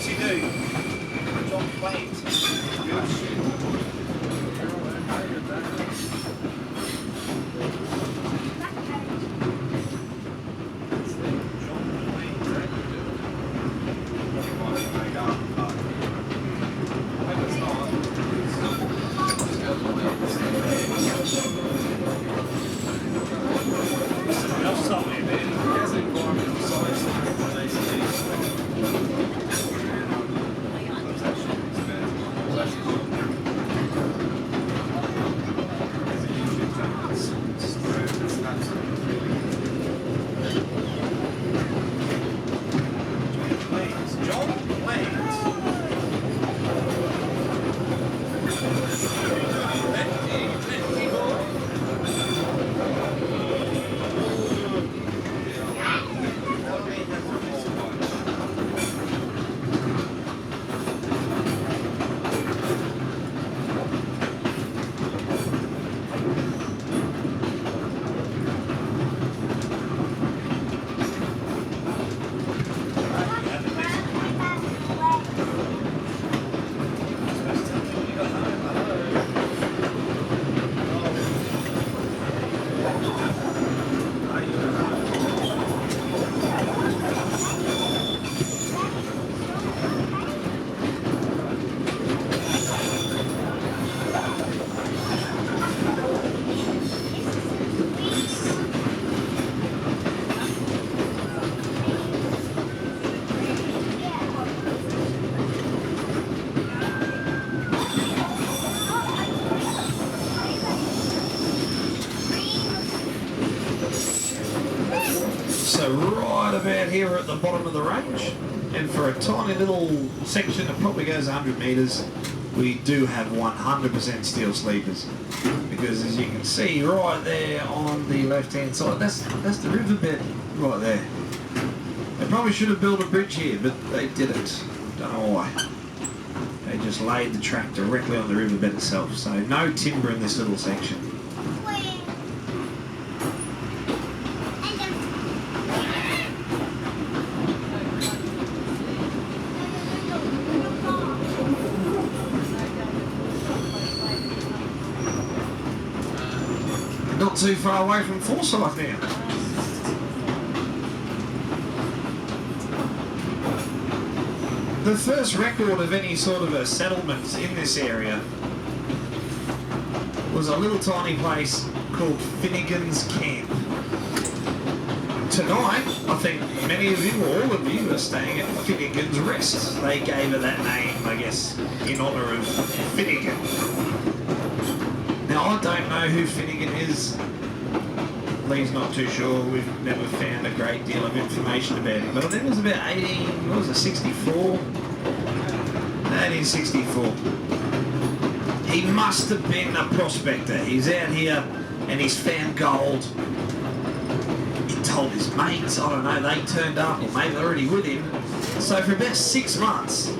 What's he do? John Plains. Good shit. So right about here we're at the bottom of the range, and for a tiny little section that probably goes 100 metres, we do have 100% steel sleepers. Because as you can see right there on the left hand side, that's the riverbed right there. They probably should have built a bridge here, but they didn't. Don't know why. They just laid the track directly on the riverbed itself, so no timber in this little section. Not too far away from Forsayth now. The first record of any sort of a settlement in this area was a little tiny place called Finnegan's Camp. Tonight, I think many of you, or all of you, are staying at Finnegan's Rest. They gave it that name, I guess, in honour of Finnegan. Now, I don't know who Finnegan is. Lee's not too sure. We've never found a great deal of information about him. But I think it was about 1864? 1864. He must have been a prospector. He's out here and he's found gold. He told his mates, I don't know, they turned up, or maybe they're already with him. So for about 6 months,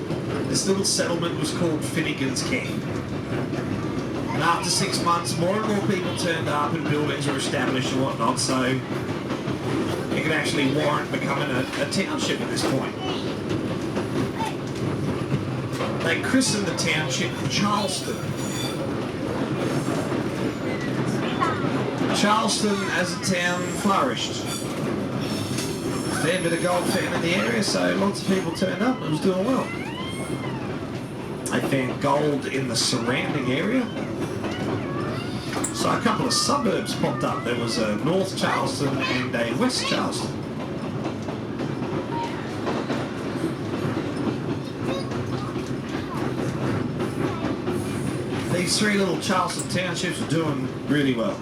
this little settlement was called Finnegan's Camp. And after 6 months, more and more people turned up and buildings were established and whatnot, so it could actually warrant becoming a township at this point. They christened the township Charleston. Charleston as a town flourished. A fair bit of gold found in the area, so lots of people turned up and it was doing well. They found gold in the surrounding area. So a couple of suburbs popped up. There was a North Charleston and a West Charleston. These 3 little Charleston townships were doing really well.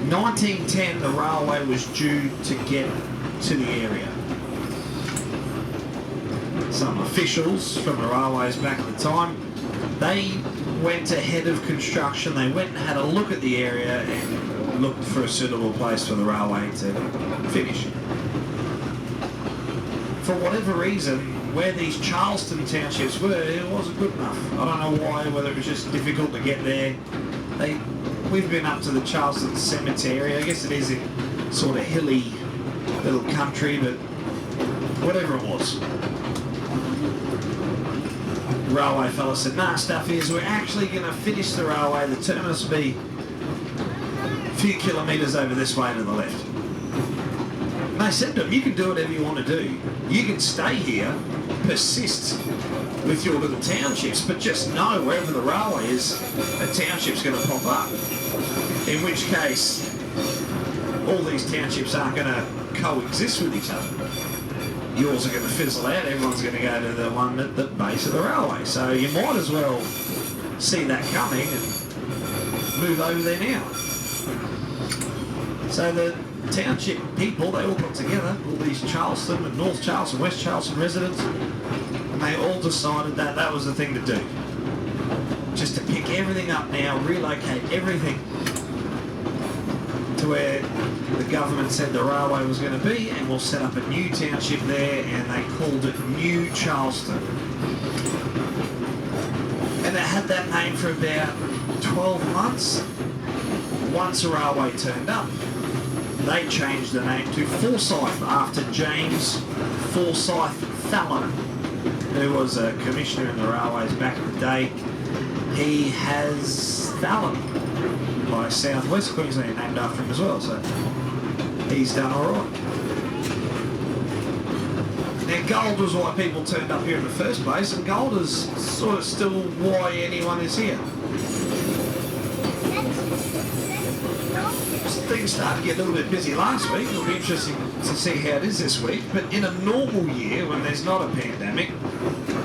1910, the railway was due to get to the area. Some officials from the railways back at the time, they went ahead of construction. They went and had a look at the area and looked for a suitable place for the railway to finish. For whatever reason, where these Charleston townships were, it wasn't good enough. I don't know why, whether it was just difficult to get there. We've been up to the Charleston cemetery. I guess it is in sort of hilly little country, but whatever it was. Railway fella said, nah, stuff is we're actually going to finish the railway. The terminus will be a few kilometres over this way to the left. And they said to him, you can do whatever you want to do. You can stay here, persist with your little townships, but just know wherever the railway is, a township's going to pop up. In which case, all these townships aren't going to coexist with each other. Yours are going to fizzle out, everyone's going to go to the one at the base of the railway. So you might as well see that coming and move over there now. So the township people, they all got together, all these Charleston and North Charleston, West Charleston residents, and they all decided that that was the thing to do. Just to pick everything up now, relocate everything to where the government said the railway was going to be, and we'll set up a new township there, and they called it New Charleston. And they had that name for about 12 months. Once a railway turned up, they changed the name to Forsayth after James Forsayth Fallon, who was a commissioner in the railways back in the day. He has Fallon by South West Queensland named after him as well, so he's done all right. Now gold was why people turned up here in the first place, and gold is sort of still why anyone is here. Things started to get a little bit busy last week. It'll be interesting to see how it is this week, but in a normal year when there's not a pandemic,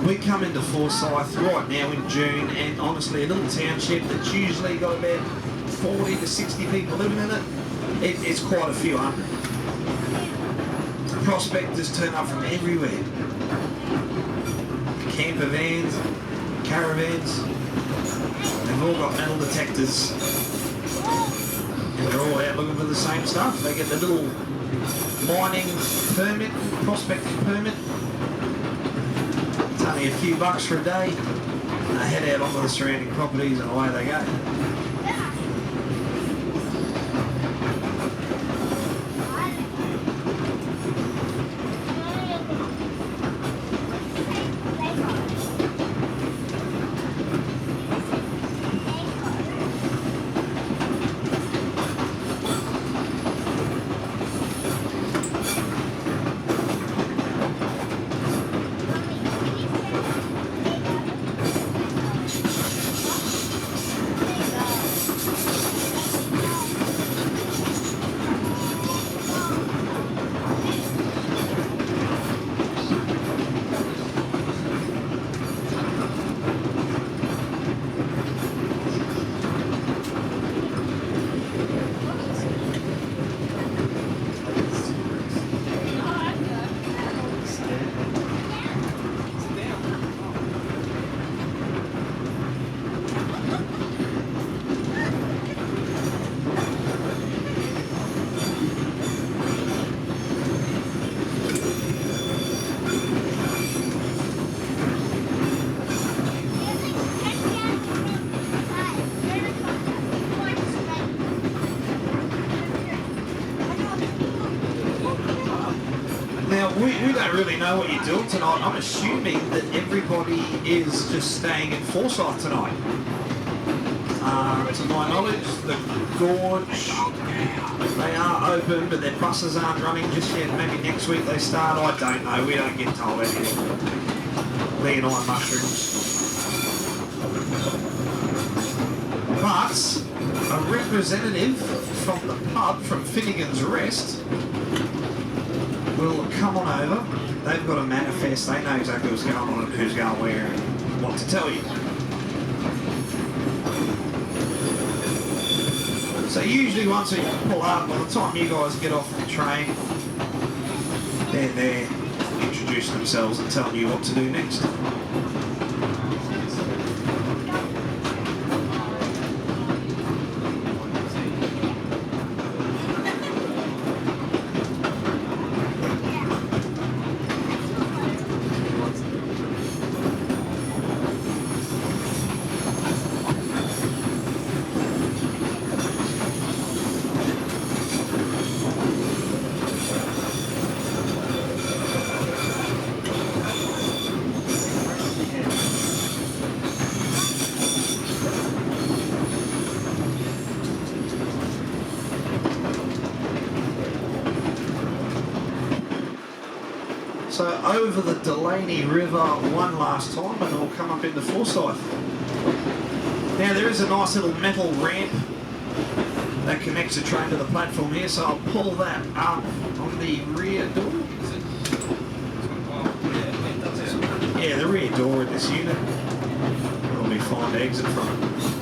we come into Forsayth right now in June, and honestly a little township that's usually got about 40 to 60 people living in it, it's quite a few hundred. Prospectors turn up from everywhere. Camper vans, caravans, they've all got metal detectors. And they're all out looking for the same stuff. They get the little mining permit, prospecting permit. It's only a few bucks for a day. And they head out onto the surrounding properties and away they go. We don't really know what you're doing tonight. I'm assuming that everybody is just staying in Forsayth tonight. To my knowledge, the gorge, they are open, but their buses aren't running just yet. Maybe next week they start. I don't know. We don't get told anything. Lee and I mushrooms. But a representative from the pub, from Finnegan's Rest, will come on over. They've got a manifest. They know exactly what's going on and who's going where and what to tell you. So usually once we pull up, by the time you guys get off the train, they're there introducing themselves and telling you what to do next. So over the Delaney River one last time and we'll come up into Forsayth. Now there is a nice little metal ramp that connects the train to the platform here, so I'll pull that up on the rear door. Yeah, the rear door of this unit. It'll be fine to exit from it.